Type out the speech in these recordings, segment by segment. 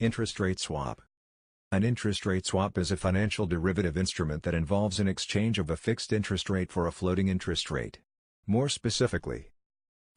Interest rate swap. An interest rate swap is a financial derivative instrument that involves an exchange of a fixed interest rate for a floating interest rate. More specifically,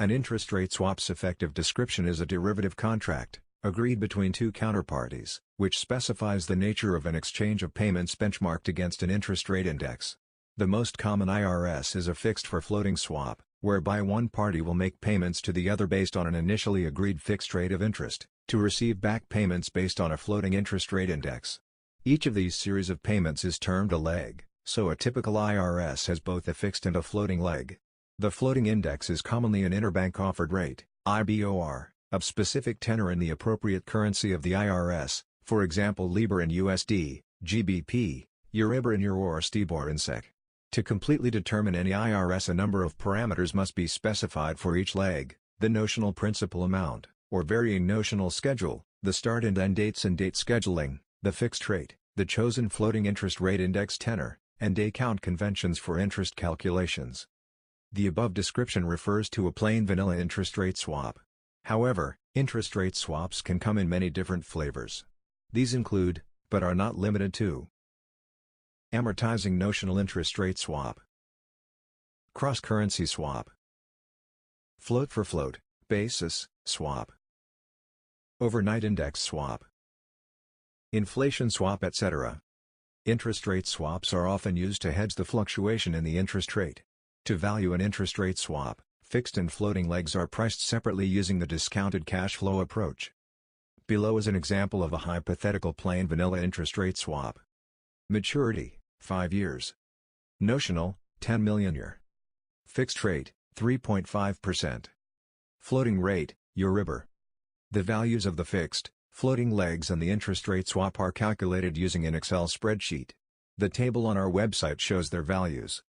an interest rate swap's effective description is a derivative contract, agreed between two counterparties, which specifies the nature of an exchange of payments benchmarked against an interest rate index. The most common IRS is a fixed for floating swap, whereby one party will make payments to the other based on an initially agreed fixed rate of interest, to receive back payments based on a floating interest rate index. Each of these series of payments is termed a leg, so a typical IRS has both a fixed and a floating leg. The floating index is commonly an interbank offered rate, IBOR, of specific tenor in the appropriate currency of the IRS, for example LIBOR in USD, GBP, Euribor in Euro or STIBOR in SEK. To completely determine any IRS, a number of parameters must be specified for each leg: the notional principal amount, or varying notional schedule, the start and end dates and date scheduling, the fixed rate, the chosen floating interest rate index tenor, and day count conventions for interest calculations. The above description refers to a plain vanilla interest rate swap. However, interest rate swaps can come in many different flavors. These include, but are not limited to: amortizing notional interest rate swap, cross-currency swap, float for float basis swap, overnight index swap, inflation swap, etc. Interest rate swaps are often used to hedge the fluctuation in the interest rate. To value an interest rate swap, fixed and floating legs are priced separately using the discounted cash flow approach. Below is an example of a hypothetical plain vanilla interest rate swap. Maturity: 5 years. Notional: 10 million year. Fixed rate: 3.5%. Floating rate: Euribor. The values of the fixed, floating legs and the interest rate swap are calculated using an Excel spreadsheet. The table on our website shows their values.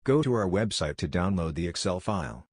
Go to our website to download the Excel file.